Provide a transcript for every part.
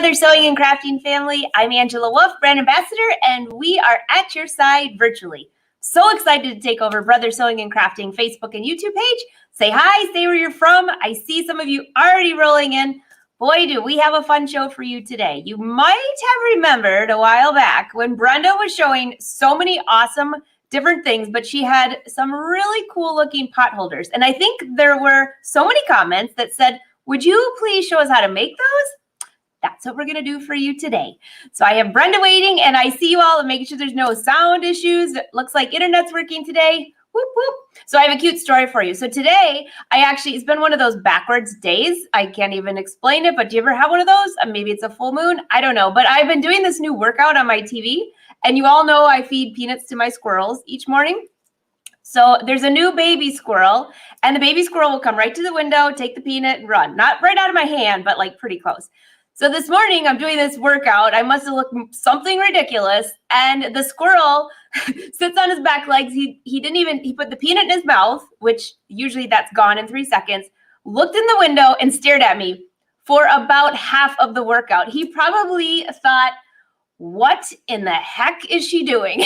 Brother Sewing and Crafting family. I'm Angela Wolf, brand ambassador, and we are at your side virtually. So excited to take over Brother Sewing and Crafting Facebook and YouTube page. Say hi, say where you're from. I see some of you already rolling in. Boy, do we have a fun show for you today. You might have remembered a while back when Brenda was showing so many awesome different things, but she had some really cool looking pot holders. And I think there were so many comments that said, would you please show us how to make those? That's what we're going to do for you today. So I have Brenda waiting, and I see you all and making sure there's no sound issues. It looks like internet's working today. Whoop, whoop. So I have a cute story for you. So today, it's been one of those backwards days. I can't even explain it, but do you ever have one of those? Maybe it's a full moon. I don't know. But I've been doing this new workout on my TV, and you all know I feed peanuts to my squirrels each morning. So there's a new baby squirrel, and the baby squirrel will come right to the window, take the peanut, and run. Not right out of my hand, but like pretty close. So this morning I'm doing this workout. I must have looked something ridiculous. And the squirrel sits on his back legs. He put the peanut in his mouth, which usually that's gone in 3 seconds, looked in the window and stared at me for about half of the workout. He probably thought, what in the heck is she doing?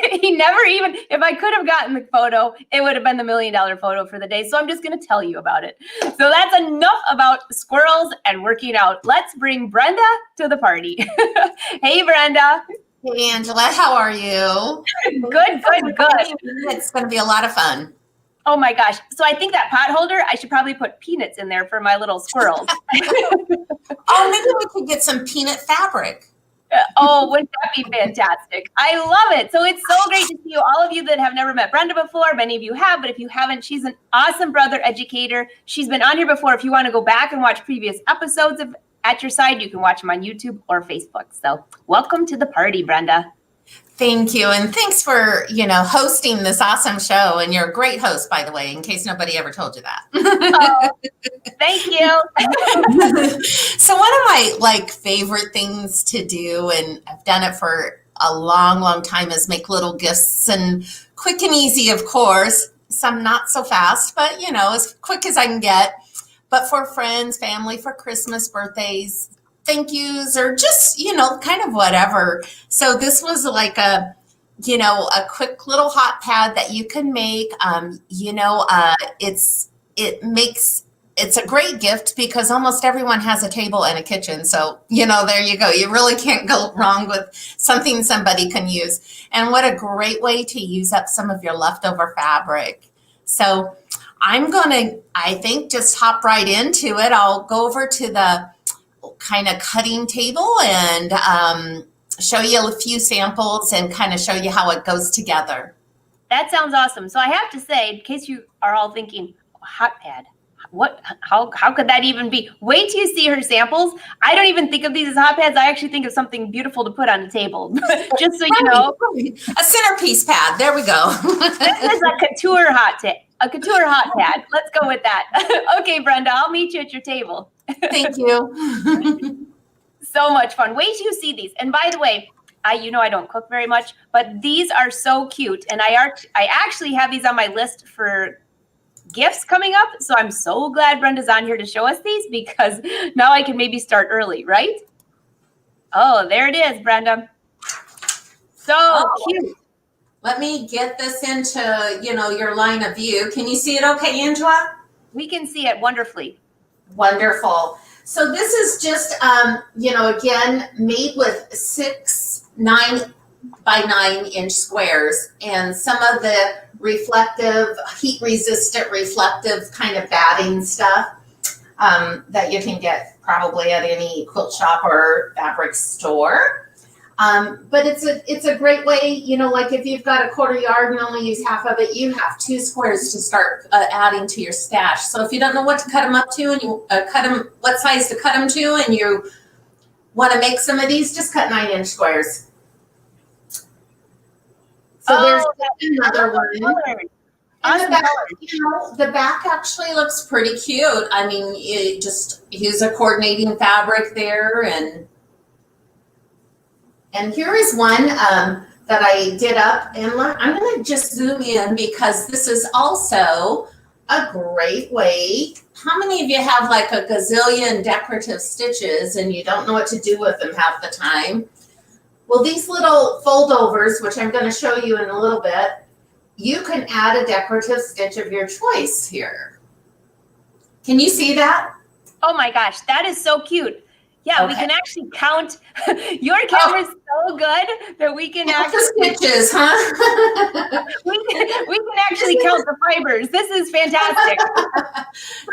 He never even, if I could have gotten the photo, it would have been the $1 million photo for the day. So I'm just going to tell you about it. So that's enough about squirrels and working out. Let's bring Brenda to the party. Hey, Brenda. Hey, Angela. How are you? Good. It's going to be a lot of fun. Oh my gosh. So I think that pot holder, I should probably put peanuts in there for my little squirrels. Oh, maybe we could get some peanut fabric. Oh, wouldn't that be fantastic? I love it. So it's so great to see you, all of you that have never met Brenda before. Many of you have, but if you haven't, she's an awesome brother educator. She's been on here before. If you want to go back and watch previous episodes of At Your Side, you can watch them on YouTube or Facebook. So welcome to the party, Brenda. Thank you. And thanks for, hosting this awesome show. And you're a great host, by the way, in case nobody ever told you that. Oh, thank you. So one of my favorite things to do, and I've done it for a long, long time, is make little gifts, and quick and easy, of course, some not so fast, but as quick as I can get, but for friends, family, for Christmas, birthdays, thank yous, or just, kind of whatever. So this was like a quick little hot pad that you can make. It's a great gift because almost everyone has a table and a kitchen. So, there you go. You really can't go wrong with something somebody can use. And what a great way to use up some of your leftover fabric. So I'm going to, I think, just hop right into it. I'll go over to the kind of cutting table and show you a few samples and kind of show you how it goes together. That sounds awesome. So I have to say, in case you are all thinking, hot pad, how could that even be? Wait till you see her samples. I don't even think of these as hot pads. I actually think of something beautiful to put on the table. Just so you know. A centerpiece pad. There we go. This is a couture hot pad. Let's go with that. Okay, Brenda, I'll meet you at your table. Thank you. So much fun. Wait till you see these. And by the way, I don't cook very much, but these are so cute. And I actually have these on my list for gifts coming up. So I'm so glad Brenda's on here to show us these, because now I can maybe start early, right? Oh, there it is, Brenda. So cute. Let me get this into, your line of view. Can you see it okay, Angela? We can see it wonderfully. Wonderful. So this is just, again, made with 6 9 by 9 inch squares, and some of the reflective, heat resistant, reflective kind of batting stuff that you can get probably at any quilt shop or fabric store. But it's a great way, like if you've got a quarter yard and only use half of it, you have 2 squares to start adding to your stash. So if you don't know what to cut them up to, and you what size to cut them to, and you want to make some of these, just cut 9 inch squares. So there's another one. And the back actually looks pretty cute. I mean, you just use a coordinating fabric there, and here is one that I did up, and I'm going to just zoom in because this is also a great way. How many of you have like a gazillion decorative stitches and you don't know what to do with them half the time? Well, these little foldovers, which I'm going to show you in a little bit, you can add a decorative stitch of your choice here. Can you see that? Oh my gosh, that is so cute. Yeah, Okay. we can actually count. Your camera's so good that we can Count actually the stitches, huh? we can actually count the fibers. This is fantastic.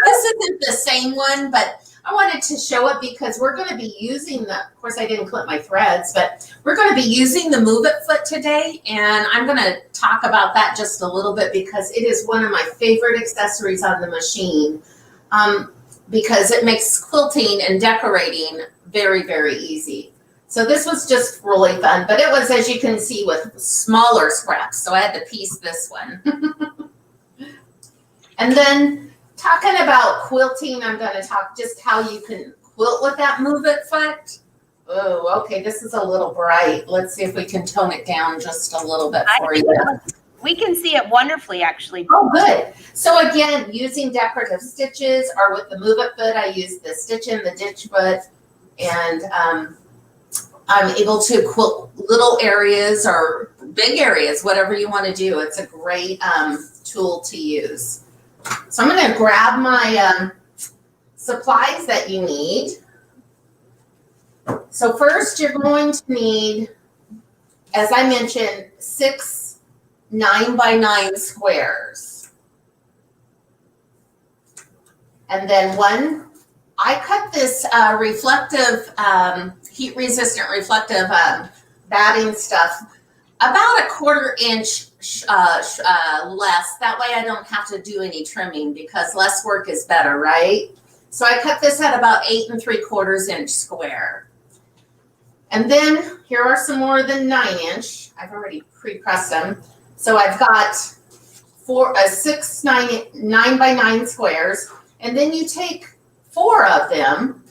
This isn't the same one, but I wanted to show it because we're going to be using of course I didn't clip my threads, but we're going to be using the Move It foot today, and I'm going to talk about that just a little bit because it is one of my favorite accessories on the machine. Because it makes quilting and decorating very, very easy. So this was just really fun, but it was, as you can see, with smaller scraps. So I had to piece this one. And then talking about quilting, I'm going to talk just how you can quilt with that Move It foot. Oh, okay, this is a little bright. Let's see if we can tone it down just a little bit for you. We can see it wonderfully, actually. Oh, good. So again, using decorative stitches or with the Move It foot, I use the stitch in the ditch foot, and I'm able to quilt little areas or big areas, whatever you want to do. It's a great tool to use. So I'm going to grab my supplies that you need. So first you're going to need, as I mentioned, 6 9x9 squares. And then I cut this reflective, heat resistant reflective batting stuff about a 1/4 inch less. That way I don't have to do any trimming because less work is better, right? So I cut this at about 8 3/4 inch square. And then here are some more than 9 inch. I've already pre-pressed them. So I've got 6 9x9 squares, and then you take 4 of them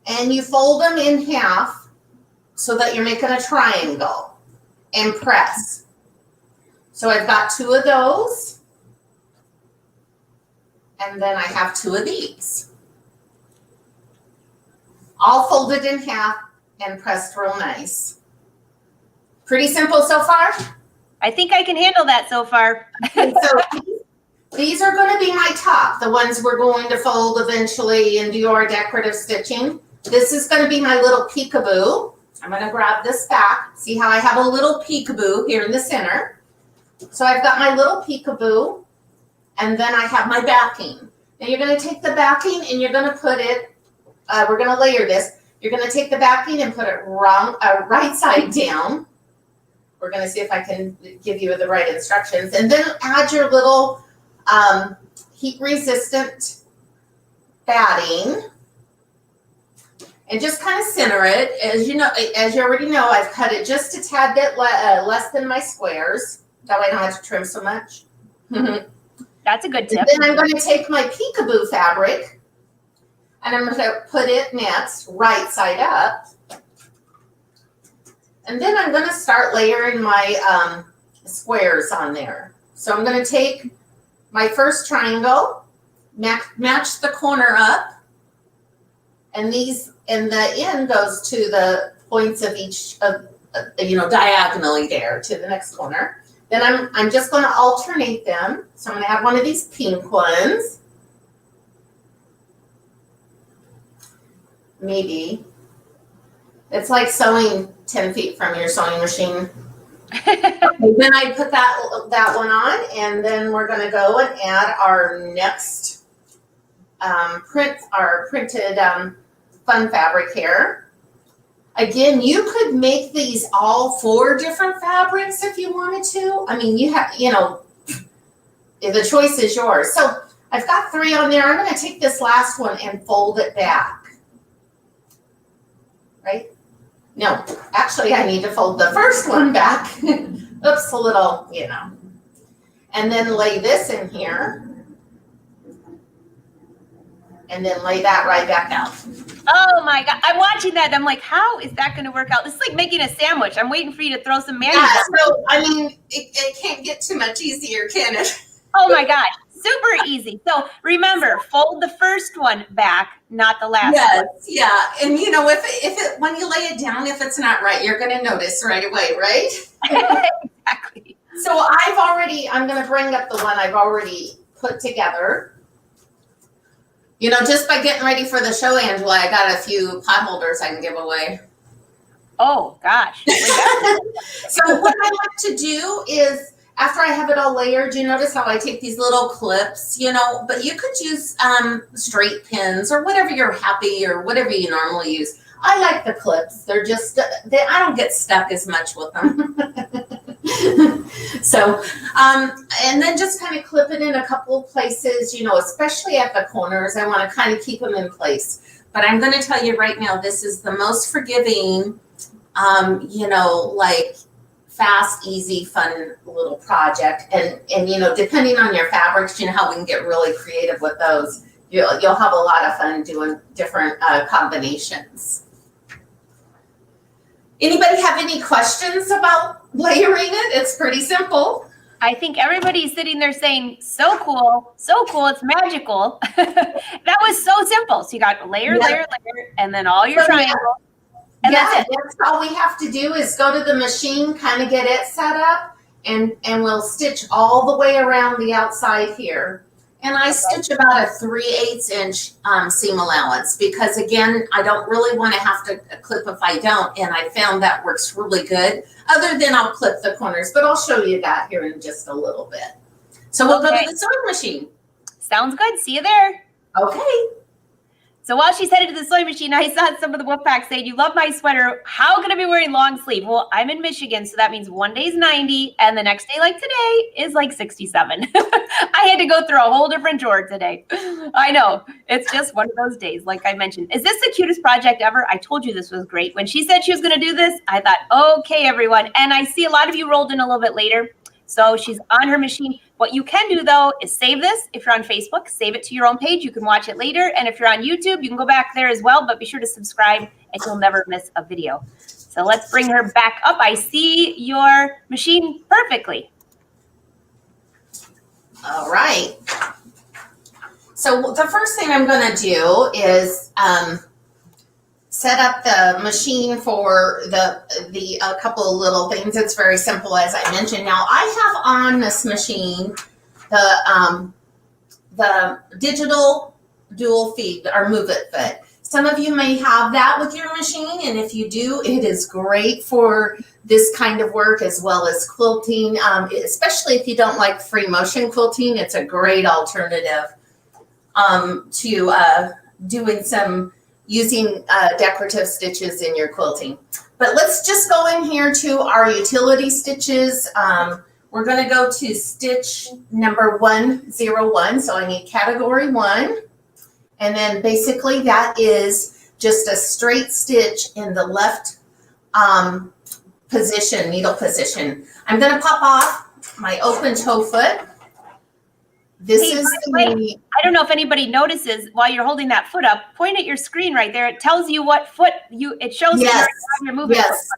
and you fold them in half so that you're making a triangle and press. So I've got 2 of those, and then I have 2 of these. All folded in half and pressed real nice. Pretty simple so far? I think I can handle that so far. So these are going to be my top, the ones we're going to fold eventually and do our decorative stitching. This is going to be my little peekaboo. I'm going to grab this back. See how I have a little peekaboo here in the center? So I've got my little peekaboo, and then I have my backing. Now you're going to take the backing and you're going to put it, we're going to layer this. You're going to take the backing and put it right side down. We're going to see if I can give you the right instructions. And then add your little heat-resistant batting. And just kind of center it. As you already know, I've cut it just a tad bit less than my squares. That way I don't have to trim so much. That's a good tip. And then I'm going to take my peekaboo fabric, and I'm going to put it next, right side up. And then I'm going to start layering my squares on there. So I'm going to take my first triangle, match the corner up, and the end goes to the points of each diagonally there to the next corner. Then I'm just going to alternate them. So I'm going to have one of these pink ones. Maybe. It's like sewing 10 feet from your sewing machine. Then I put that one on, and then we're going to go and add our next printed fun fabric here. Again, you could make these all 4 different fabrics if you wanted to. I mean, the choice is yours. So I've got 3 on there. I'm going to take this last one and fold it back. Right? No, actually, I need to fold the first one back. Oops, a little, And then lay this in here. And then lay that right back out. Oh my God. I'm watching that. I'm like, how is that going to work out? This is like making a sandwich. I'm waiting for you to throw some mayonnaise. Yeah, so, I mean, it can't get too much easier, can it? Oh my gosh, super easy. So remember, fold the first one back, not the last Yes, one. yeah. And you know, if it when you lay it down, if it's not right, you're going to notice right away, right? Exactly. So I'm going to bring up the one I've already put together. You know, just by getting ready for the show, Angela, I got a few pot holders I can give away. Oh gosh. So what I like to do is, after I have it all layered, you notice how I take these little clips, you know, but you could use straight pins or whatever you're happy or whatever you normally use. I like the clips. They're just, I don't get stuck as much with them. So, and then just kind of clip it in a couple of places, you know, especially at the corners. I want to kind of keep them in place. But I'm going to tell you right now, this is the most forgiving, you know, like fast, easy, fun little project. And you know, depending on your fabrics, you know how we can get really creative with those. You'll have a lot of fun doing different combinations. Anybody have any questions about layering it? It's pretty simple. I think everybody's sitting there saying, so cool, it's magical. That was so simple. So you got layer, layer, and then all your triangles. And that's all we have to do is go to the machine, kind of get it set up, and we'll stitch all the way around the outside here. And I stitch about a 3/8 inch seam allowance because, again, I don't really want to have to clip if I don't, and I found that works really good. Other than I'll clip the corners, but I'll show you that here in just a little bit. So we'll go to the sewing machine. Sounds good. See you there. Okay. So while she's headed to the sewing machine, I saw some of the Wolfpack saying, you love my sweater. How can I be wearing long sleeve? Well, I'm in Michigan, so that means one day's 90, and the next day, like today, is like 67. I had to go through a whole different drawer today. I know. It's just one of those days, like I mentioned. Is this the cutest project ever? I told you this was great. When she said she was going to do this, I thought, okay, everyone. And I see a lot of you rolled in a little bit later. So she's on her machine. What you can do, though, is save this. If you're on Facebook, save it to your own page. You can watch it later. And if you're on YouTube, you can go back there as well. But be sure to subscribe, and you'll never miss a video. So let's bring her back up. I see your machine perfectly. All right. So the first thing I'm going to do is set up the machine for the couple of little things. It's very simple, as I mentioned. Now I have on this machine the digital dual feed or move it foot. Some of you may have that with your machine, and if you do, it is great for this kind of work as well as quilting, especially if you don't like free motion quilting. It's a great alternative to doing some using decorative stitches in your quilting. But let's just go in here to our utility stitches. We're going to go to stitch number 101. So I need category 1. And then basically that is just a straight stitch in the left position, needle position. I'm going to pop off my open toe foot. This is the, I don't know if anybody notices while you're holding that foot up, point at your screen right there. It tells you what foot it shows you you're moving. Yes.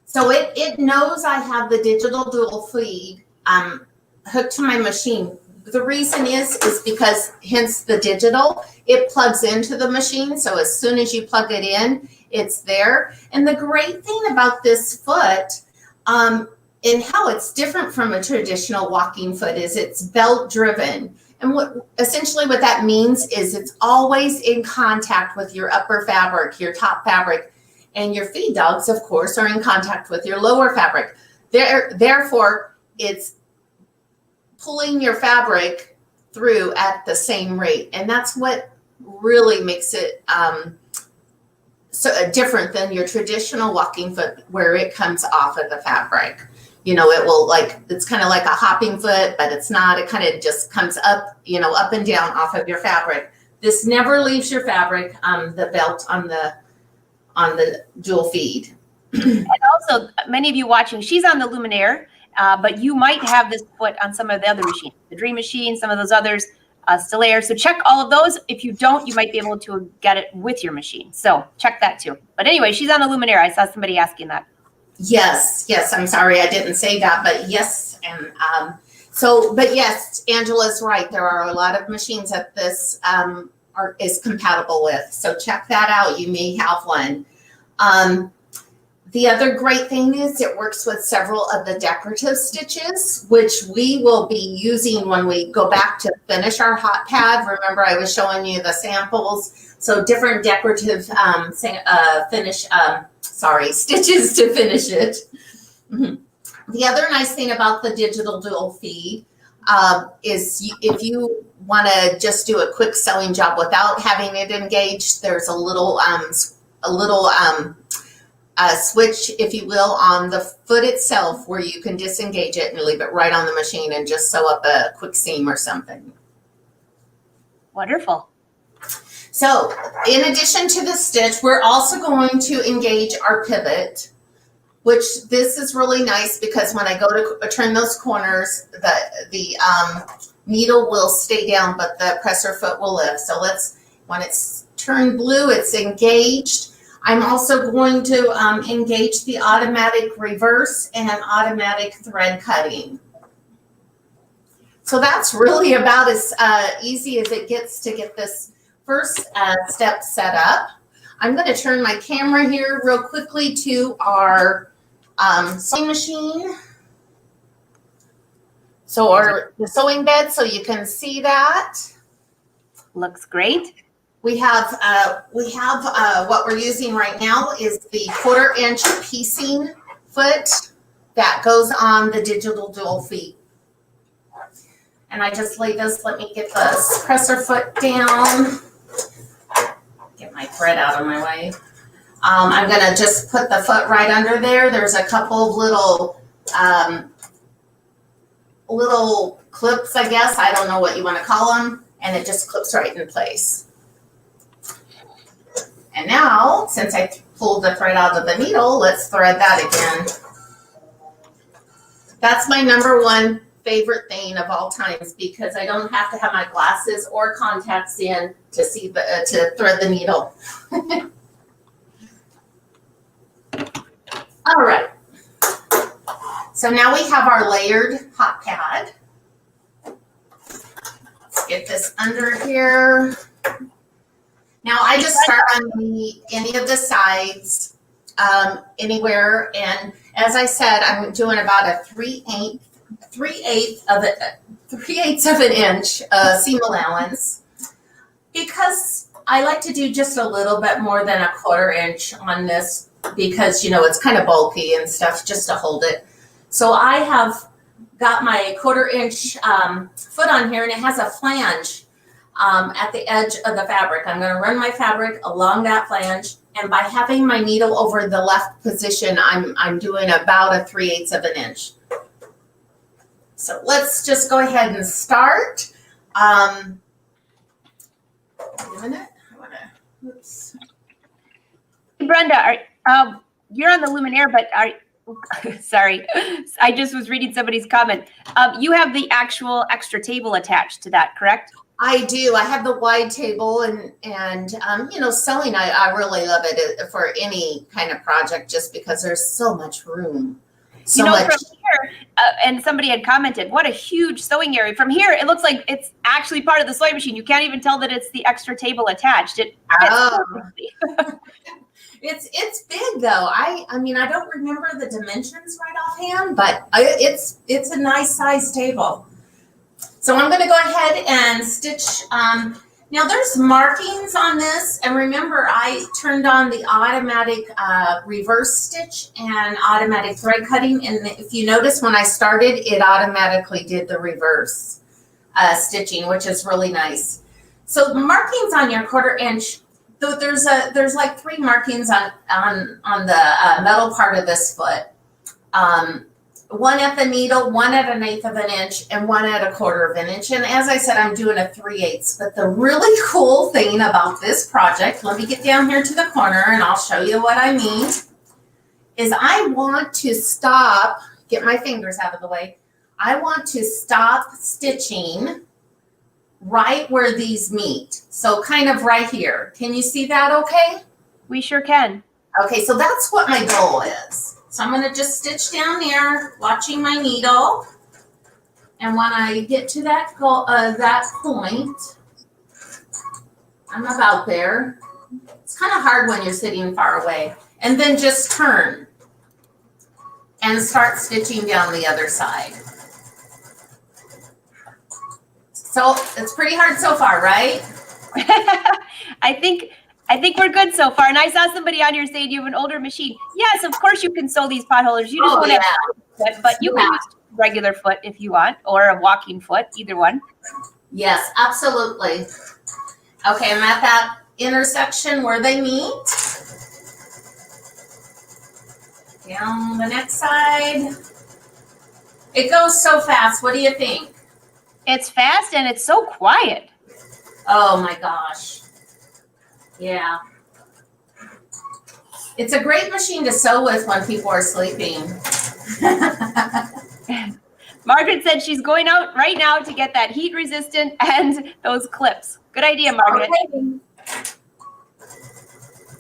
So it knows I have the digital dual feed hooked to my machine. The reason is because hence the digital, it plugs into the machine. So as soon as you plug it in, it's there. And the great thing about this foot, and how it's different from a traditional walking foot, is it's belt driven. And essentially what that means is it's always in contact with your upper fabric, your top fabric, and your feed dogs, of course, are in contact with your lower fabric. Therefore, it's pulling your fabric through at the same rate. And that's what really makes it so different than your traditional walking foot, where it comes off of the fabric. You know, it will it's kind of like a hopping foot, but it's not. It kind of just comes up, you know, up and down off of your fabric. This never leaves your fabric, the belt on the dual feed. And also, many of you watching, she's on the Luminaire, but you might have this foot on some of the other machines, the Dream Machine, some of those others, Stellaire. So check all of those. If you don't, you might be able to get it with your machine. So check that too. But anyway, she's on the Luminaire. I saw somebody asking that. Yes. I'm sorry I didn't say that, but yes. And So, but yes, Angela's right. There are a lot of machines that this is compatible with. So check that out. You may have one. The other great thing is it works with several of the decorative stitches, which we will be using when we go back to finish our hot pad. Remember, I was showing you the samples. So different decorative stitches to finish it. The other nice thing about the digital dual feed is if you want to just do a quick sewing job without having it engaged, there's a little switch, if you will, on the foot itself where you can disengage it and leave it right on the machine and just sew up a quick seam or something. Wonderful. So in addition to the stitch, we're also going to engage our pivot, which this is really nice because when I go to turn those corners, the needle will stay down, but the presser foot will lift. So when it's turned blue, it's engaged. I'm also going to engage the automatic reverse and automatic thread cutting. So that's really about as easy as it gets to get this first step set up. I'm going to turn my camera here real quickly to our sewing machine. So the sewing bed, so you can see that. Looks great. We have what we're using right now is the 1/4 inch piecing foot that goes on the digital dual feet. And I just laid this, let me get the presser foot down. Get my thread out of my way. I'm gonna just put the foot right under there. There's a couple of little clips, I guess. I don't know what you want to call them. And it just clips right in place. And now, since I pulled the thread out of the needle, let's thread that again. That's my #1 favorite thing of all times because I don't have to have my glasses or contacts in to see to thread the needle. All right. So now we have our layered hot pad. Let's get this under here. Now I just start on any of the sides, anywhere, and as I said, I'm doing about a 3/8 of an inch seam allowance because I like to do just a little bit more than a 1/4 inch on this because it's kind of bulky and stuff just to hold it. So I have got my 1/4 inch foot on here, and it has a flange at the edge of the fabric. I'm going to run my fabric along that flange, and by having my needle over the left position, I'm doing about a 3/8 of an inch. So let's just go ahead and start. Wait a minute. Oops. Brenda, you're on the Luminaire, but sorry, I just was reading somebody's comment. You have the actual extra table attached to that, correct? I do. I have the wide table and sewing, I really love it for any kind of project just because there's so much room. So much. From here, and somebody had commented, what a huge sewing area. From here, it looks like it's actually part of the sewing machine. You can't even tell that it's the extra table attached. It fits perfectly. It's big though. I mean, I don't remember the dimensions right offhand, but it's a nice size table. So I'm going to go ahead and stitch. Now there's markings on this, and remember I turned on the automatic reverse stitch and automatic thread cutting, and if you notice when I started, it automatically did the reverse stitching, which is really nice. So markings on your 1/4 inch. So there's like 3 markings on the metal part of this foot. One at the needle, one at 1/8 of an inch, and one at 1/4 of an inch. And as I said, I'm doing a 3/8. But the really cool thing about this project, let me get down here to the corner and I'll show you what I mean, is I want to stop, get my fingers out of the way. I want to stop stitching right where these meet. So kind of right here. Can you see that okay? We sure can. Okay, so that's what my goal is. So I'm going to just stitch down there, watching my needle, And when I get to that point, I'm about there. It's kind of hard when you're sitting far away. And then just turn and start stitching down the other side. So it's pretty hard so far, right? I think we're good so far. And I saw somebody on here saying you have an older machine. Yes, of course you can sew these potholders. You just won't have foot, but you can use regular foot if you want, or a walking foot, either one. Yes, absolutely. Okay, I'm at that intersection where they meet. Down the next side. It goes so fast. What do you think? It's fast and it's so quiet. Oh my gosh. Yeah. It's a great machine to sew with when people are sleeping. Margaret said she's going out right now to get that heat resistant and those clips. Good idea, Margaret. Okay.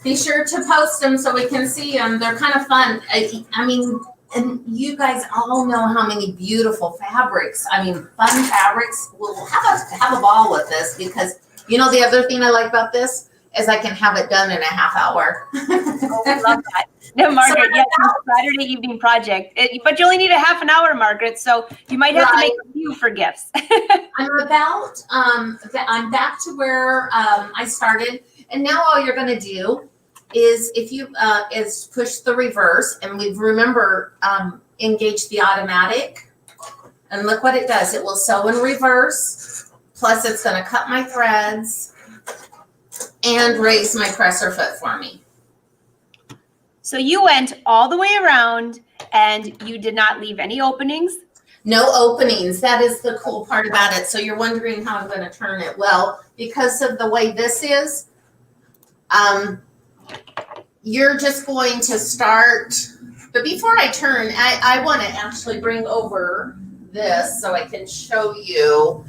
Be sure to post them so we can see them. They're kind of fun. I mean, and you guys all know how many beautiful fabrics. I mean, fun fabrics. We'll have a ball with this because, you know, the other thing I like about this is I can have it done in a half hour. Oh, I love that. No, Margaret, yes, Saturday evening project. But you only need a half an hour, Margaret, so you might have to make a few for gifts. I'm back to where I started. And now all you're going to do is is push the reverse, and we remember engage the automatic, and look what it does. It will sew in reverse, plus it's going to cut my threads and raise my presser foot for me. So you went all the way around and you did not leave any openings? No openings. That is the cool part about it. So you're wondering how I'm going to turn it. Well, because of the way this is, you're just going to start. But before I turn, I want to actually bring over this so I can show you.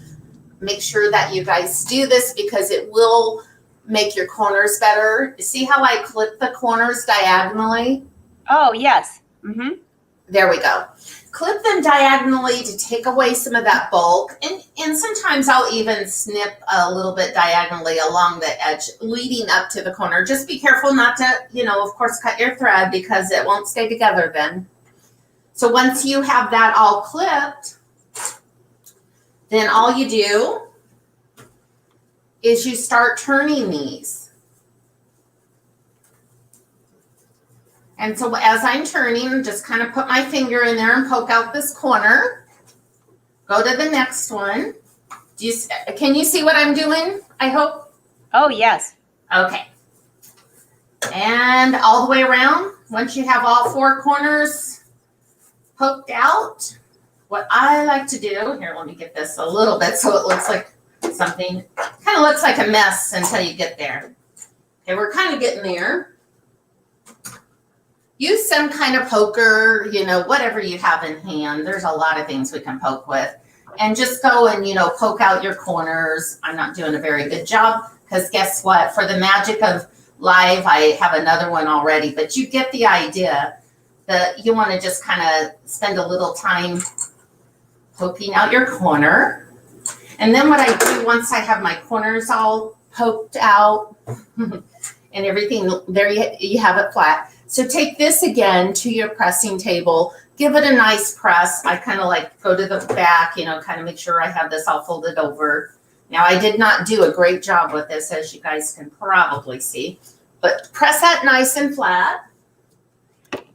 Make sure that you guys do this because it will make your corners better. See how I clip the corners diagonally? Oh, yes. Mm-hmm. There we go. Clip them diagonally to take away some of that bulk. And sometimes I'll even snip a little bit diagonally along the edge leading up to the corner. Just be careful not to, of course, cut your thread because it won't stay together then. So once you have that all clipped, then all you do is you start turning these. And so as I'm turning, just kind of put my finger in there and poke out this corner. Go to the next one. Can you see what I'm doing, I hope? Oh, yes. Okay. And all the way around, once you have all four corners poked out, what I like to do, here, let me get this a little bit so it looks like something, kind of looks like a mess until you get there. Okay, we're kind of getting there. Use some kind of poker, whatever you have in hand. There's a lot of things we can poke with. And just go and, poke out your corners. I'm not doing a very good job because guess what? For the magic of live, I have another one already. But you get the idea that you want to just kind of spend a little time poking out your corner. And then what I do once I have my corners all poked out and everything, there you have it flat. So take this again to your pressing table, give it a nice press. I kind of like go to the back, kind of make sure I have this all folded over. Now I did not do a great job with this, as you guys can probably see, but press that nice and flat.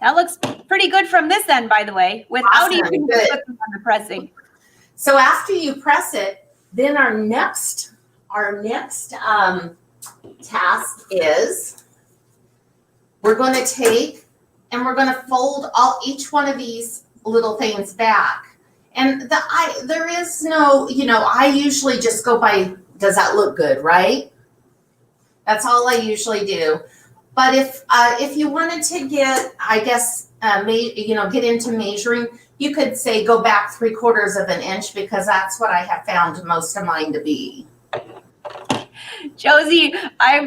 That looks pretty good from this end, by the way, without Awesome. even Good. on the pressing. So after you press it, then our next task is we're going to take and we're going to fold each one of these little things back. And there is no, I usually just go by, does that look good, right? That's all I usually do. But if you wanted to get, I guess, get into measuring, you could say go back 3/4 of an inch because that's what I have found most of mine to be. Josie, I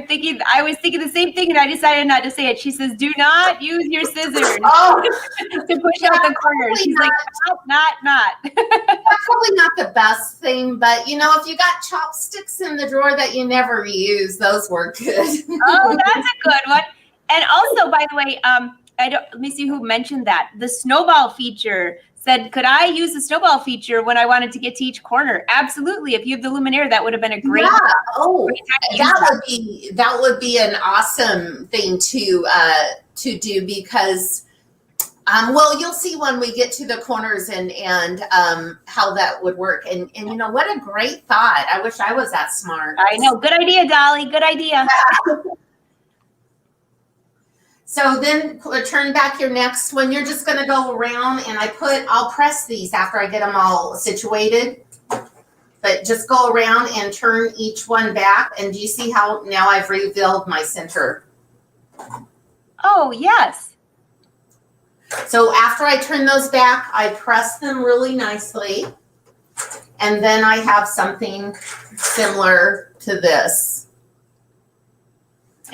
was thinking the same thing and I decided not to say it. She says, do not use your scissors Oh, to push out the corners. She's like, not. that's probably not the best thing, but if you got chopsticks in the drawer that you never use, those work good. Oh, that's a good one. And also, by the way, let me see who mentioned that. The snowball feature said, could I use the snowball feature when I wanted to get to each corner? Absolutely. If you have the Luminaire, that would have been a great. Yeah. Oh, great time to use that would be an awesome thing to do because, well, you'll see when we get to the corners and how that would work. And what a great thought. I wish I was that smart. I know. Good idea, Dolly. Good idea. So then turn back your next one. You're just going to go around and I'll press these after I get them all situated. But just go around and turn each one back. And do you see how now I've revealed my center? Oh, yes. So after I turn those back, I press them really nicely. And then I have something similar to this.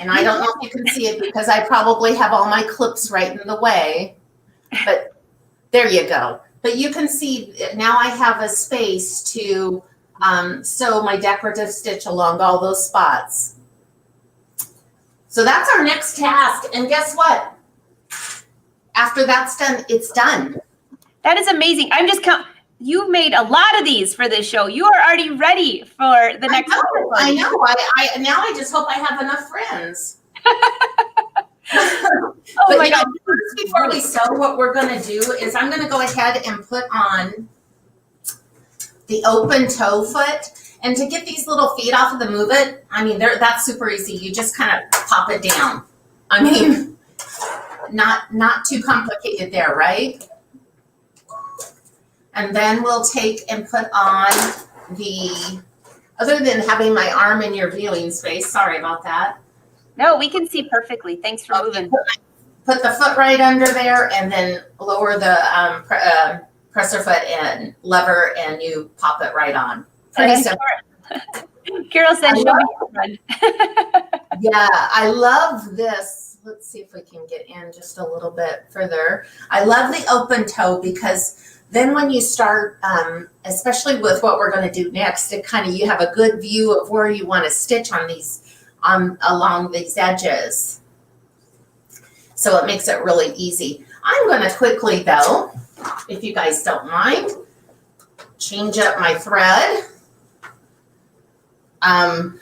And I don't know if you can see it because I probably have all my clips right in the way, but there you go. But you can see now I have a space to sew my decorative stitch along all those spots. So that's our next task. And guess what? After that's done, it's done. That is amazing. You made a lot of these for this show. You are already ready for the next one. I know. Now I just hope I have enough friends. My God. First, before we sew, what we're going to do is I'm going to go ahead and put on the open toe foot. And to get these little feet off of the Move It, that's super easy. You just kind of pop it down. Not too complicated there, right? And then we'll take and put on other than having my arm in your viewing space, sorry about that. No, we can see perfectly. Thanks for moving. Put the foot right under there and then lower the presser foot and lever and you pop it right on. Pretty simple. Carol said she'll be your friend. Yeah, I love this. Let's see if we can get in just a little bit further. I love the open toe because then when you start, especially with what we're going to do next, you have a good view of where you want to stitch on these, along these edges. So it makes it really easy. I'm going to quickly though, if you guys don't mind, change up my thread. I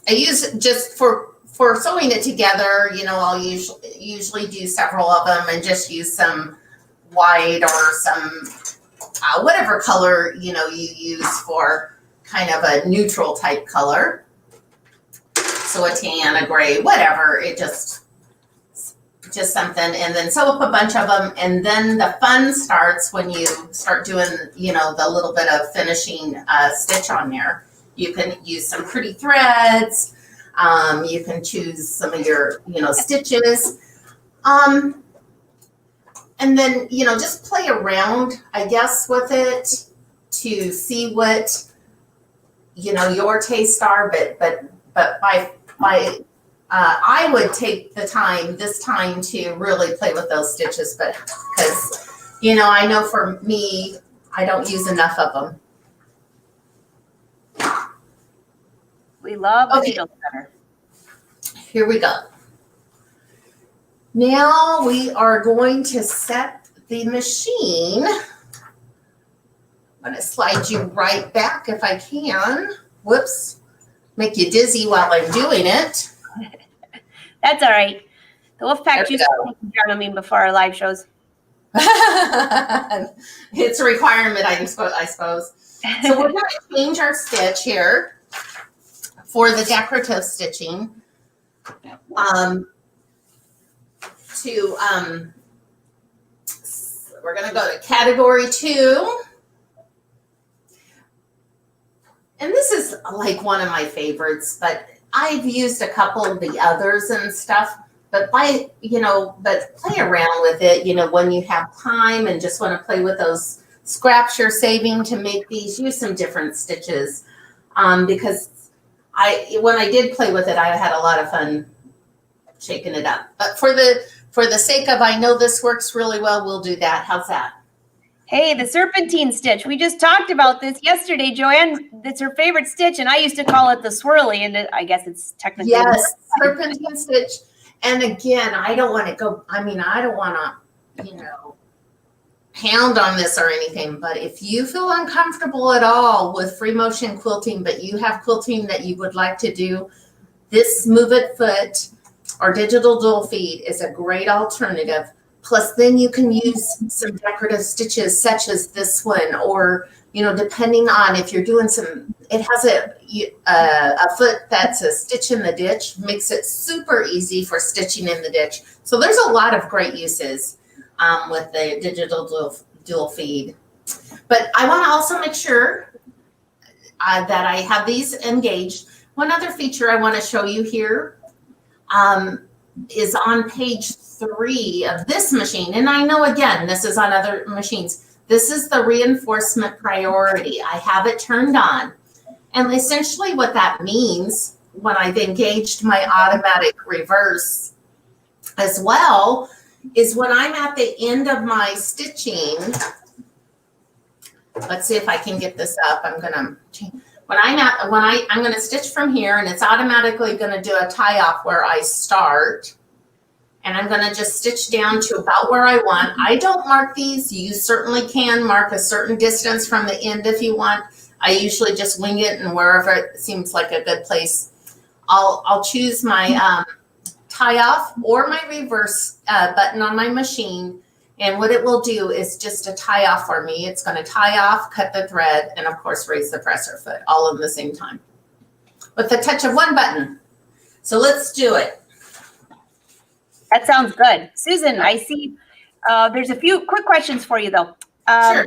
use just for sewing it together, I'll usually do several of them and just use some white or some whatever color you use for kind of a neutral type color, so a tan, a gray, whatever, it just something, and then sew up a bunch of them. And then the fun starts when you start doing the little bit of finishing stitch on there. You can use some pretty threads, you can choose some of your stitches, and then, just play around, I guess, with it to see what, your tastes are. But I would take the time this time to really play with those stitches, but because, I know for me, I don't use enough of them. We love the needle center. Here we go. Now we are going to set the machine. I'm going to slide you right back if I can. Whoops. Make you dizzy while I'm doing it. That's all right. The Wolfpack juice will take Dramamine before our live shows. It's a requirement, I suppose. So we're going to change our stitch here for the decorative stitching. We're going to go to category 2. And this is like one of my favorites, but I've used a couple of the others and stuff, but play around with it, when you have time and just want to play with those scraps you're saving to make these, use some different stitches. Because when I did play with it, I had a lot of fun shaking it up. But for the sake of, I know this works really well, we'll do that. How's that? Hey, the serpentine stitch. We just talked about this yesterday. Joanne, it's her favorite stitch, and I used to call it the swirly, and I guess it's technically. Yes, serpentine stitch. And again, I don't want to pound on this or anything, but if you feel uncomfortable at all with free motion quilting, but you have quilting that you would like to do, this Move It Foot or digital dual feed is a great alternative. Plus, then you can use some decorative stitches such as this one, or, depending on if you're doing it has a foot that's a stitch in the ditch, makes it super easy for stitching in the ditch. So there's a lot of great uses with the digital dual feed. But I want to also make sure that I have these engaged. One other feature I want to show you here is on page 3 of this machine. And I know, again, this is on other machines. This is the reinforcement priority. I have it turned on. And essentially what that means when I've engaged my automatic reverse as well is when I'm at the end of my stitching, let's see if I can get this up. I'm gonna stitch from here, and it's automatically gonna do a tie off where I start. And I'm gonna just stitch down to about where I want. I don't mark these. You certainly can mark a certain distance from the end if you want. I usually just wing it, and wherever it seems like a good place, I'll choose my tie off or my reverse button on my machine. And what it will do is just a tie off for me. It's going to tie off, cut the thread, and of course raise the presser foot all at the same time with the touch of one button. So let's do it. That sounds good. Susan, I see there's a few quick questions for you though. Sure.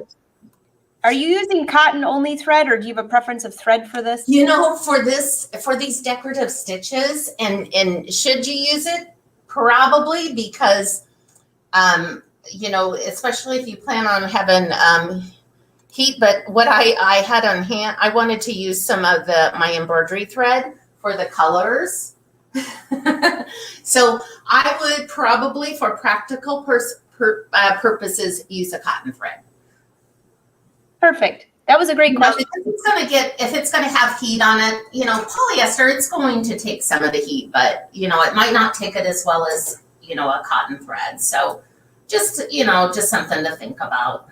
Are you using cotton only thread, or do you have a preference of thread for this? For these decorative stitches, and should you use it? Probably, because especially if you plan on having heat. But what I had on hand, I wanted to use some of my embroidery thread for the colors. So I would probably, for practical purposes, use a cotton thread. Perfect. That was a great question. If it's gonna have heat on it, polyester, it's going to take some of the heat, but it might not take it as well as a cotton thread. So just something to think about.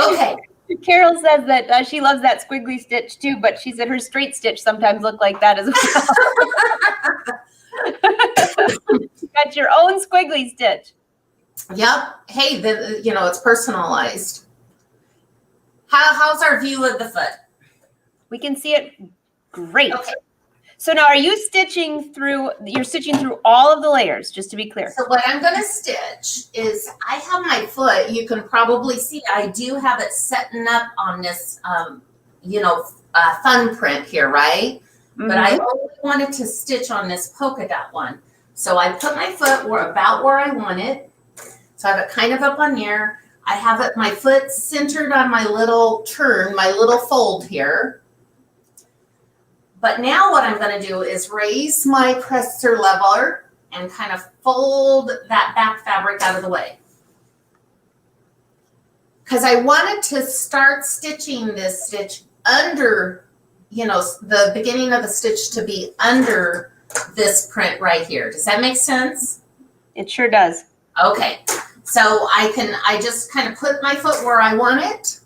Okay. Carol says that she loves that squiggly stitch too, but she said her straight stitch sometimes look like that as well. You got your own squiggly stitch. Yep. Hey, it's personalized. How's our view of the foot? We can see it great. Okay. So now you're stitching through all of the layers, just to be clear. So what I'm going to stitch is, I have my foot, you can probably see, I do have it setting up on this, fun print here, right? Mm-hmm. But I only wanted to stitch on this polka dot one. So I put my foot about where I want it. So I have it kind of up on there. I have my foot centered on my little turn, my little fold here. But now what I'm going to do is raise my presser leveler and kind of fold that back fabric out of the way. Because I wanted to start stitching this stitch under, the beginning of the stitch to be under this print right here. Does that make sense? It sure does. Okay. So I just kind of put my foot where I want it,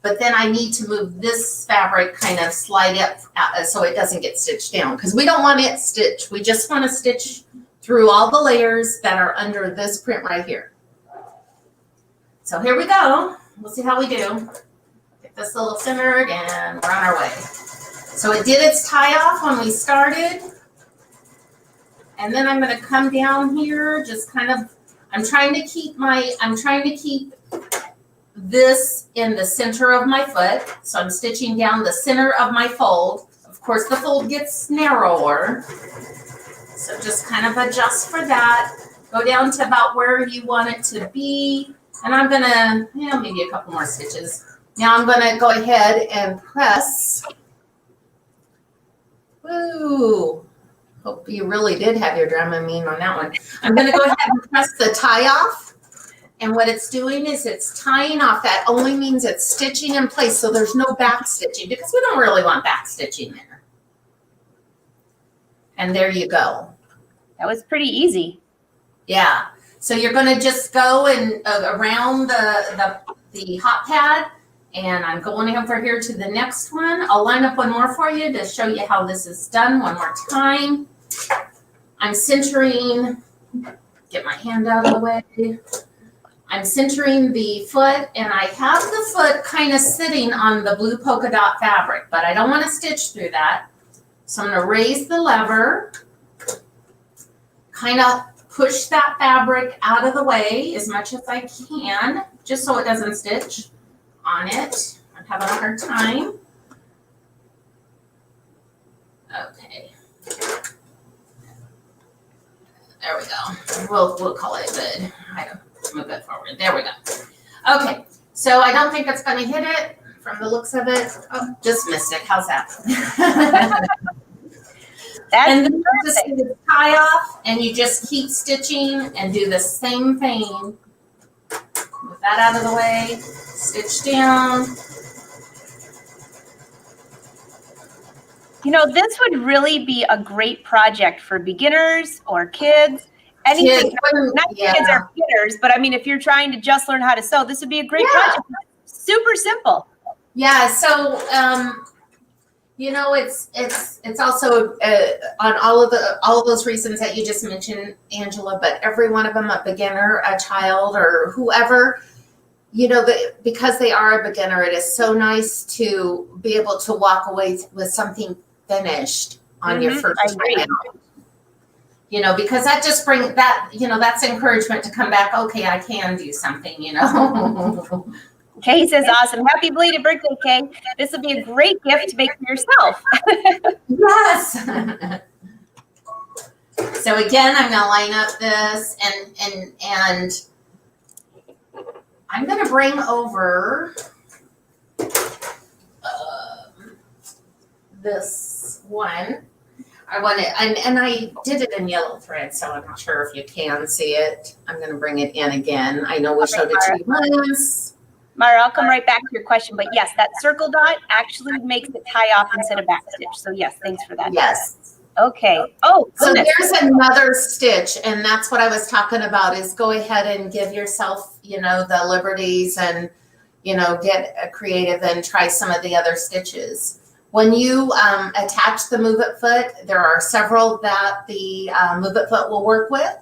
but then I need to move this fabric kind of slide up so it doesn't get stitched down, because we don't want it stitched. We just want to stitch through all the layers that are under this print right here. So here we go. We'll see how we do. Get this little centered and we're on our way. So it did its tie off when we started. And then I'm going to come down here, just kind of, I'm trying to keep this in the center of my foot. So I'm stitching down the center of my fold. Of course, the fold gets narrower. So just kind of adjust for that. Go down to about where you want it to be. And I'm going to, maybe a couple more stitches. Now I'm going to go ahead and press Woo. Hope you really did have your Dramamine on that one. I'm going to go ahead and press the tie off. And what it's doing is it's tying off. That only means it's stitching in place, so there's no back stitching because we don't really want back stitching there. And there you go. That was pretty easy. Yeah. So you're going to just go and around the hot pad, and I'm going over here to the next one. I'll line up one more for you to show you how this is done one more time. I'm centering, get my hand out of the way. I'm centering the foot, and I have the foot kind of sitting on the blue polka dot fabric, but I don't want to stitch through that. So I'm going to raise the lever, kind of push that fabric out of the way as much as I can, just so it doesn't stitch on it. I'm having a hard time. Okay. There we go. We'll call it good. I don't move it forward. There we go. Okay. So I don't think it's going to hit it from the looks of it. Oh, just missed it. How's that? And then you just do the tie off, and you just keep stitching and do the same thing. Move that out of the way. Stitch down. You know, this would really be a great project for beginners or kids. Anything, not kids or beginners, but I mean, if you're trying to just learn how to sew, this would be a great project. Super simple. Yeah. So, you know, it's also on all of those reasons that you just mentioned, Angela. But every one of them, a beginner, a child, or whoever, you know, because they are a beginner, it is so nice to be able to walk away with something finished on your first time. You know, because that just brings that, you know, that's encouragement to come back. Okay, I can do something, you know. Kay says, awesome. Happy belated birthday, Kay. This would be a great gift to make for yourself. Yes. So again, I'm going to line up this and I'm going to bring over this one. I want it, and I did it in yellow thread, so I'm not sure if you can see it. I'm going to bring it in again. I know we showed it to you once. Mara, I'll come right back to your question, but yes, that circle dot actually makes it tie off instead of back stitch. So yes, thanks for that. Yes. Okay. Oh, goodness. So there's another stitch, and that's what I was talking about, is go ahead and give yourself, you know, the liberties and, you know, get creative and try some of the other stitches. When you attach the Move It foot, there are several that the Move It foot will work with.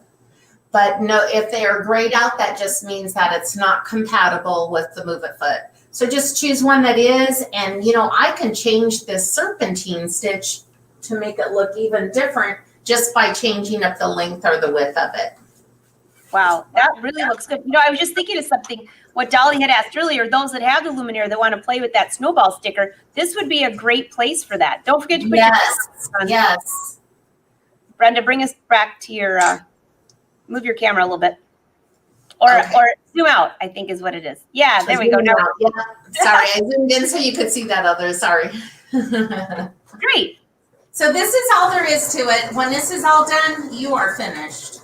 But no, if they are grayed out, that just means that it's not compatible with the Move It foot. So just choose one that is, and you know, I can change this serpentine stitch to make it look even different just by changing up the length or the width of it. Wow, that really looks good. You know, I was just thinking of something, what Dolly had asked earlier, those that have the Luminaire that want to play with that snowball sticker, this would be a great place for that. Don't forget to put your on. Yes. Brenda, bring us back to your, move your camera a little bit. Or zoom out, I think is what it is. Yeah, there we go. Now. Yeah. Sorry, I zoomed in so you could see that other, sorry. Great. So this is all there is to it. When this is all done, you are finished.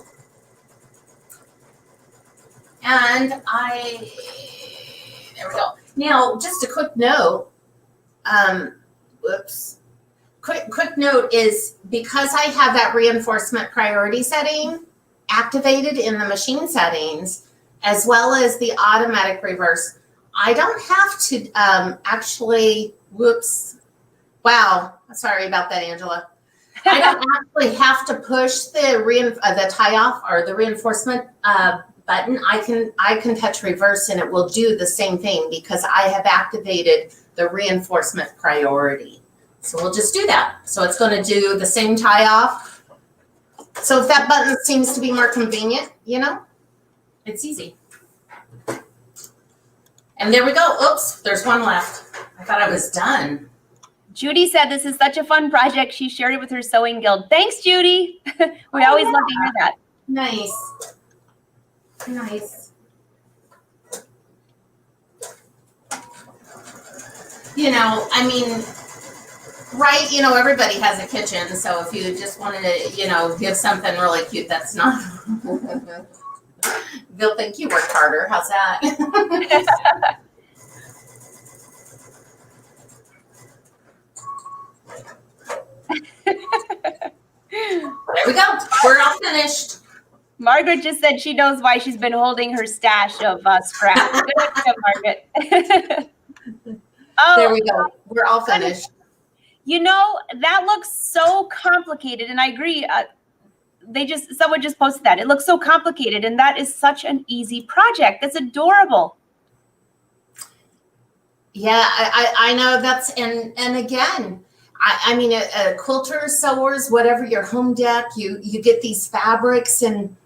And there we go. Now, just a quick note, quick note is because I have that reinforcement priority setting activated in the machine settings, as well as the automatic reverse, I don't have to actually, wow, sorry about that, Angela. I don't actually have to push the tie off or the reinforcement button. I can touch reverse and it will do the same thing because I have activated the reinforcement priority. So we'll just do that. So it's going to do the same tie off. So if that button seems to be more convenient, you know, it's easy. And there we go. Oops, there's one left. I thought I was done. Judy said this is such a fun project. She shared it with her sewing guild. Thanks, Judy. We always love to hear that. Nice. Nice. You know, I mean, right, everybody has a kitchen, so if you just wanted to, give something really cute, that's not, they'll think you worked harder. How's that? There we go. We're all finished. Margaret just said she knows why she's been holding her stash of scraps. Good idea, Margaret. Oh, there we go. We're all finished. That looks so complicated, and I agree. Someone just posted that. It looks so complicated, and that is such an easy project. That's adorable. Yeah, I know that's, and again, I mean, quilters, sewers, whatever, your home deck, you get these fabrics, and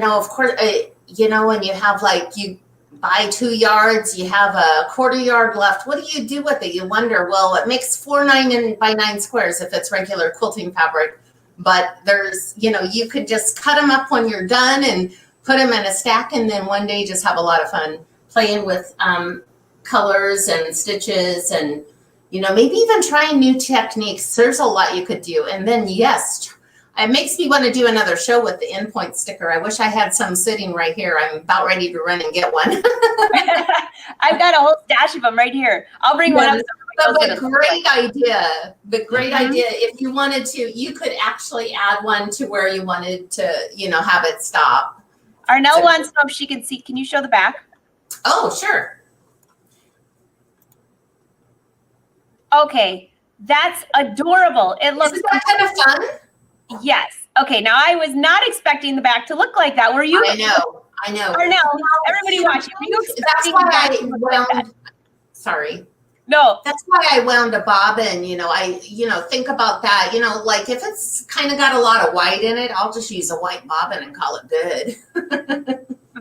of course, when you have you buy 2 yards, you have a quarter yard left. What do you do with it? You wonder. Well, it makes 4 9x9 squares if it's regular quilting fabric, but there's, you could just cut them up when you're done and put them in a stack, and then one day just have a lot of fun playing with colors and stitches, and maybe even trying new techniques. There's a lot you could do. And then, yes, it makes me want to do another show with the endpoint sticker. I wish I had some sitting right here. I'm about ready to run and get one. I've got a whole stash of them right here. I'll bring one up. But great idea. But great idea. If you wanted to, you could actually add one to where you wanted to, have it stop. Arnell wants to know if she can see. Can you show the back? Oh, sure. Okay, that's adorable. It looks Isn't that kind of fun? Yes. Okay, now I was not expecting the back to look like that. Were you? I know. Arnell, everybody watching. Were you That's why I wound. Sorry. No. That's why I wound a bobbin. I think about that. If it's kind of got a lot of white in it, I'll just use a white bobbin and call it good.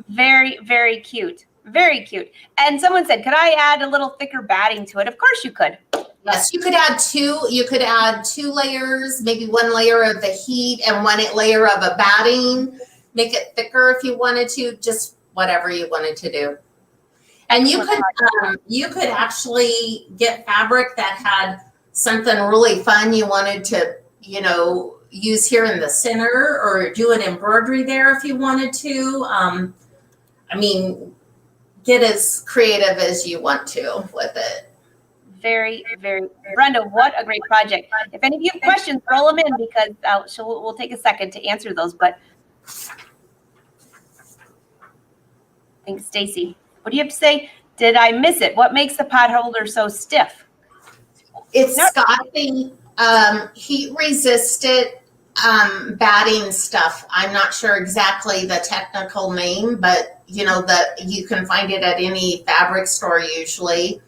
Very, very cute. Very cute. And someone said, could I add a little thicker batting to it? Of course you could. Yes, you could add 2. You could add 2 layers, maybe 1 layer of the heat and 1 layer of a batting. Make it thicker if you wanted to. Just whatever you wanted to do. And you could actually get fabric that had something really fun you wanted to, use here in the center, or do an embroidery there if you wanted to. I mean, get as creative as you want to with it. Very, very. Brenda, what a great project. If any of you have questions, roll them in, because we'll take a second to answer those. But thanks, Stacy. What do you have to say? Did I miss it? What makes the pot holder so stiff? It's got the heat resistant batting stuff. I'm not sure exactly the technical name, but that you can find it at any fabric store usually.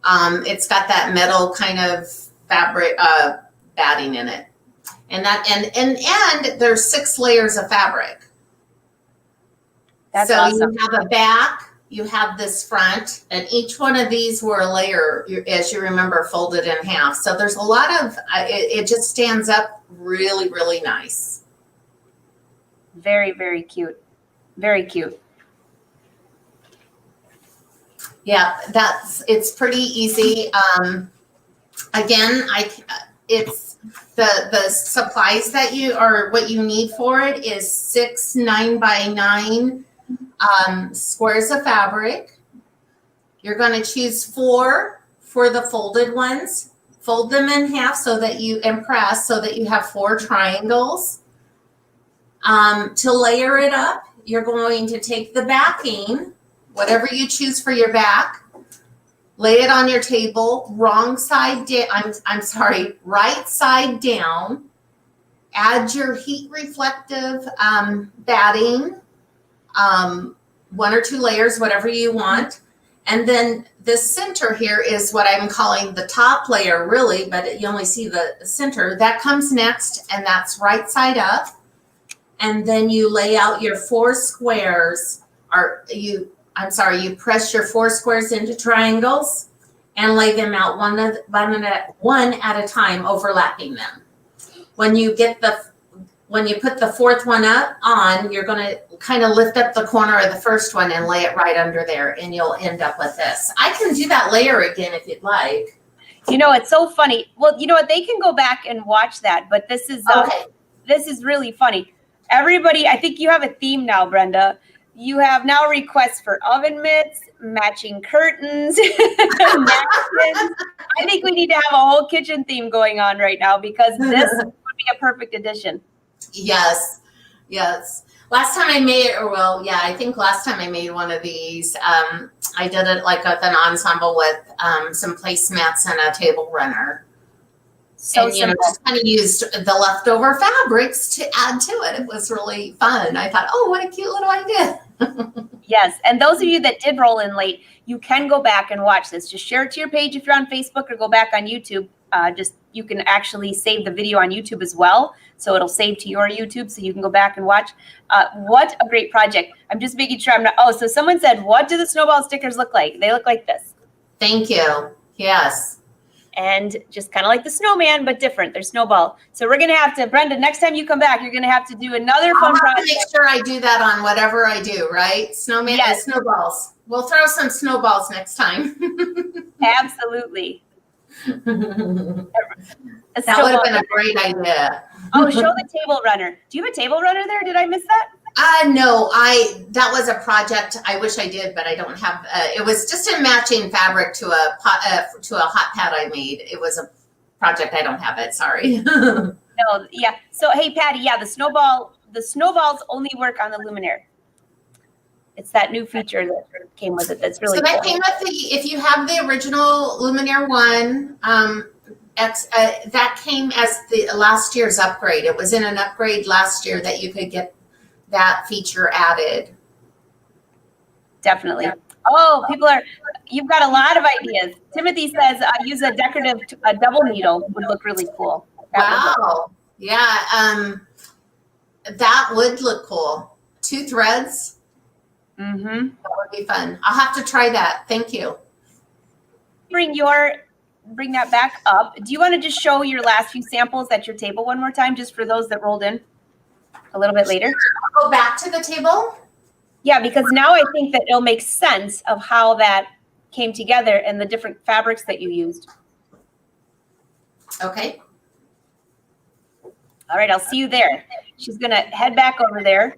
It's got that metal kind of fabric batting in it, and there's 6 layers of fabric. That's so awesome. You have a back, you have this front, and each one of these were a layer, as you remember, folded in half. So there's a lot of it just stands up really, really nice. Very, very cute. Very cute. Yeah, it's pretty easy. Again, it's the supplies that what you need for it is 6 9x9 squares of fabric. You're going to choose 4 for the folded ones. Fold them in half and press so that you have 4 triangles. To layer it up, you're going to take the backing, whatever you choose for your back, lay it on your table, right side down, add your heat reflective batting, 1 or 2 layers, whatever you want. And then the center here is what I'm calling the top layer, really, but you only see the center. That comes next, and that's right side up. And then you lay out your 4 squares, you press your 4 squares into triangles and lay them out one at a time, overlapping them. When you put the 4th one on, you're going to kind of lift up the corner of the first one and lay it right under there, and you'll end up with this. I can do that layer again if you'd like. You know, it's so funny. Well, you know what? They can go back and watch that, but this is this is really funny. Everybody, I think you have a theme now, Brenda. You have now requests for oven mitts, matching curtains, napkins. I think we need to have a whole kitchen theme going on right now because this would be a perfect addition. Yes, yes. Last time I made, I think last time I made one of these, I did it like with an ensemble with some placemats and a table runner. So and, simple. Just kind of used the leftover fabrics to add to it. It was really fun. I thought, oh, what a cute little idea. Yes, and those of you that did roll in late, you can go back and watch this. Just share it to your page if you're on Facebook or go back on YouTube. You can actually save the video on YouTube as well. So it'll save to your YouTube so you can go back and watch. What a great project. I'm just making sure I'm not, so someone said, what do the snowball stickers look like? They look like this. Thank you. Yes. And just kind of like the snowman, but different. They're snowball. So we're going to have to, Brenda, next time you come back, you're going to have to do another fun project. Make sure I do that on whatever I do, right? Snowman, yes. Snowballs. We'll throw some snowballs next time. Absolutely. That would have been a great idea. Oh, show the table runner. Do you have a table runner there? Did I miss that? No, that was a project. I wish I did, but I don't have. It was just a matching fabric to a hot pad I made. It was a project. I don't have it. Sorry. No, yeah. So hey, Patty, yeah, the snowballs only work on the luminaire. It's that new feature that came with it. That's really cool. So that came with if you have the original luminaire one. That came as the last year's upgrade. It was in an upgrade last year that you could get that feature added. Definitely. Oh, you've got a lot of ideas. Timothy says use a decorative double needle would look really cool. Wow. Yeah. That would look cool. 2 threads. Mm-hmm. That would be fun. I'll have to try that. Thank you. Bring that back up. Do you want to just show your last few samples at your table one more time, just for those that rolled in a little bit later? I'll go back to the table. Yeah, because now I think that it'll make sense of how that came together and the different fabrics that you used. Okay. All right, I'll see you there. She's going to head back over there.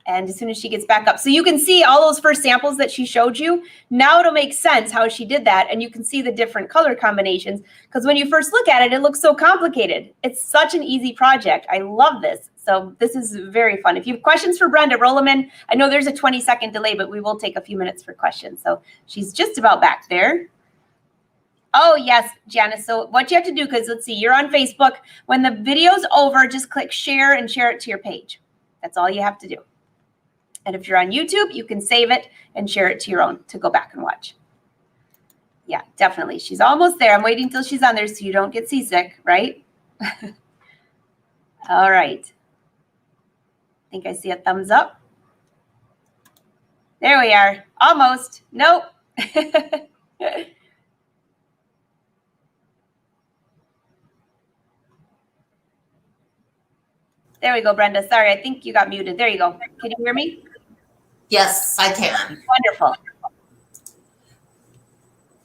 And as soon as she gets back up. So you can see all those first samples that she showed you. Now it'll make sense how she did that. And you can see the different color combinations. Because when you first look at it, it looks so complicated. It's such an easy project. I love this. So this is very fun. If you have questions for Brenda, roll them in. I know there's a 20-second delay, but we will take a few minutes for questions. So she's just about back there. Oh, yes, Janice. So what you have to do, because let's see, you're on Facebook. When the video's over, just click share and share it to your page. That's all you have to do. And if you're on YouTube, you can save it and share it to your own to go back and watch. Yeah, definitely. She's almost there. I'm waiting till she's on there so you don't get seasick, right? All right. I think I see a thumbs up. There we are. Almost. Nope. There we go, Brenda. Sorry, I think you got muted. There you go. Can you hear me? Yes, I can. Wonderful.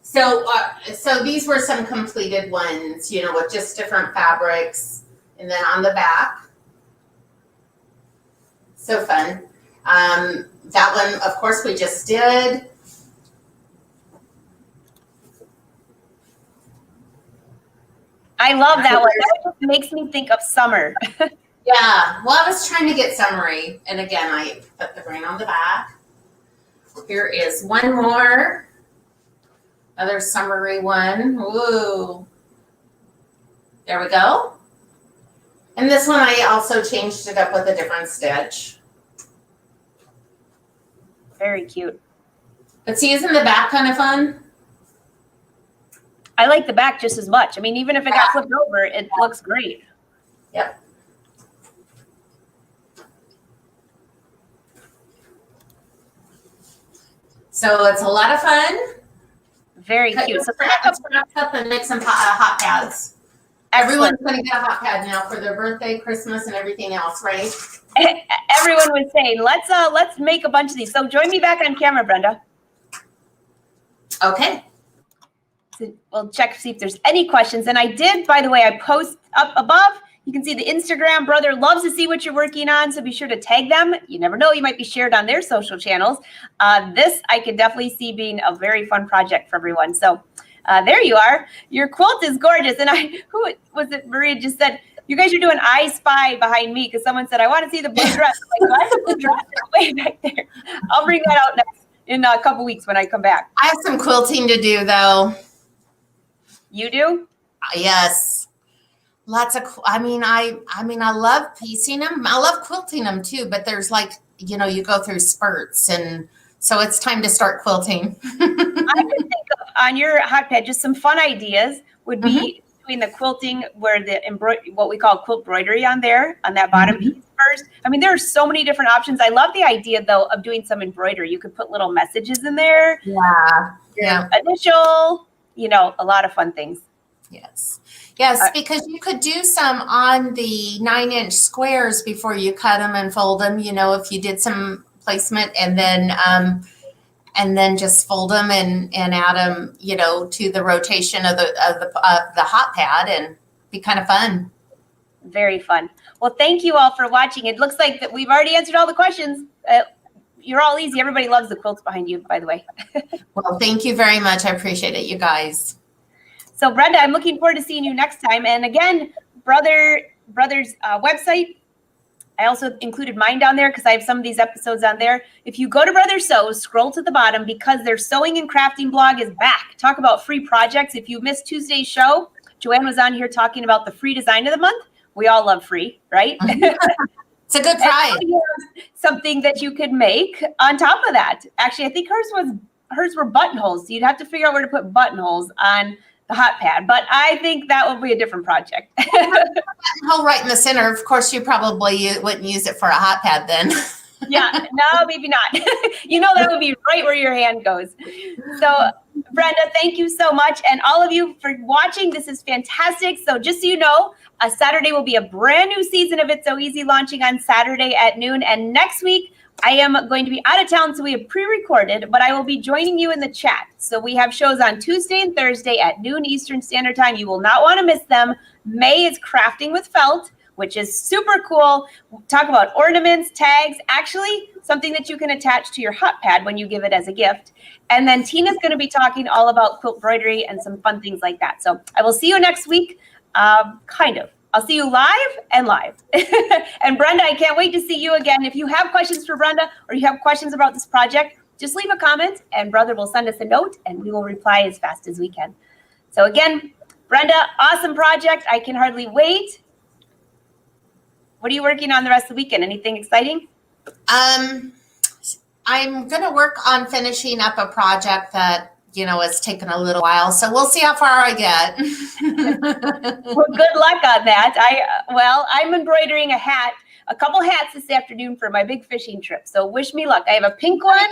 So these were some completed ones, with just different fabrics. And then on the back. So fun. That one, of course, we just did. I love that one. That just makes me think of summer. Yeah, well, I was trying to get summery. And again, I put the green on the back. Here is one more. Another summery one. Ooh. There we go. And this one, I also changed it up with a different stitch. Very cute. But see, isn't the back kind of fun? I like the back just as much. I mean, even if it got flipped over, it looks great. Yep. So it's a lot of fun. Very cute. So let's up and make some hot pads. Everyone's going to get a hot pad now for their birthday, Christmas, and everything else, right? Everyone was saying, let's make a bunch of these. So join me back on camera, Brenda. Okay. So we'll check to see if there's any questions. And I did, by the way, I post up above. You can see the Instagram. Brother loves to see what you're working on, so be sure to tag them. You never know, you might be shared on their social channels. This I could definitely see being a very fun project for everyone. So there you are. Your quilt is gorgeous. And who was it? Maria just said, you guys are doing I Spy behind me because someone said, I want to see the blue dress. I'm like, what? The dress is way back there. I'll bring that out next in a couple weeks when I come back. I have some quilting to do though. You do? Yes. Lots of, I love piecing them. I love quilting them too, but there's like, you go through spurts, and so it's time to start quilting. I would think of, on your hot pad, just some fun ideas would be doing the quilting where the what we call quilt embroidery on there, on that bottom piece first. I mean, there are so many different options. I love the idea though of doing some embroidery. You could put little messages in there. Yeah. Initial, a lot of fun things. Yes, because you could do some on the 9-inch squares before you cut them and fold them, if you did some placement, and then just fold them and add them, to the rotation of the hot pad, and be kind of fun. Very fun. Well, thank you all for watching. It looks like that we've already answered all the questions. You're all easy. Everybody loves the quilts behind you, by the way. Well, thank you very much. I appreciate it, you guys. So Brenda, I'm looking forward to seeing you next time. And again, Brother's website, I also included mine down there because I have some of these episodes on there. If you go to Brother Sews, scroll to the bottom because their sewing and crafting blog is back. Talk about free projects. If you missed Tuesday's show, Joanne was on here talking about the free design of the month. We all love free, right? It's a good prize. Something that you could make on top of that. Actually, I think hers were buttonholes. So you'd have to figure out where to put buttonholes on the hot pad, but I think that would be a different project. Hole right in the center. Of course, you probably wouldn't use it for a hot pad then. Yeah, no, maybe not. That would be right where your hand goes. So Brenda, thank you so much. And all of you for watching. This is fantastic. So just so you know, Saturday will be a brand new season of It's So Easy launching on Saturday at noon. And next week, I am going to be out of town, so we have pre-recorded, but I will be joining you in the chat. So we have shows on Tuesday and Thursday at noon Eastern Standard Time. You will not want to miss them. May is Crafting with Felt, which is super cool. Talk about ornaments, tags, actually something that you can attach to your hot pad when you give it as a gift. And then Tina's going to be talking all about quilt embroidery and some fun things like that. So I will see you next week, kind of. I'll see you live. And Brenda, I can't wait to see you again. If you have questions for Brenda or you have questions about this project, just leave a comment and Brother will send us a note and we will reply as fast as we can. So again, Brenda, awesome project. I can hardly wait. What are you working on the rest of the weekend? Anything exciting? I'm going to work on finishing up a project that it's taken a little while, so we'll see how far I get. Well, good luck on that. I'm embroidering a couple hats this afternoon for my big fishing trip. So wish me luck. I have a pink one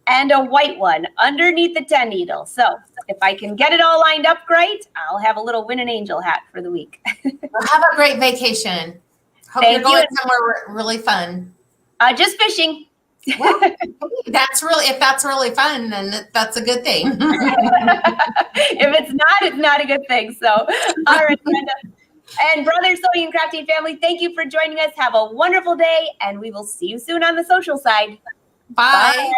and a white one underneath the 10 needle. So if I can get it all lined up great, I'll have a little Win an Angel hat for the week. Well, have a great vacation. Hope you're going somewhere really fun. Just fishing. Well, if that's really fun, then that's a good thing. If it's not, it's not a good thing. So, all right, Brenda. And Brother Sewing and Crafting family, thank you for joining us. Have a wonderful day, and we will see you soon on the social side. Bye. Bye.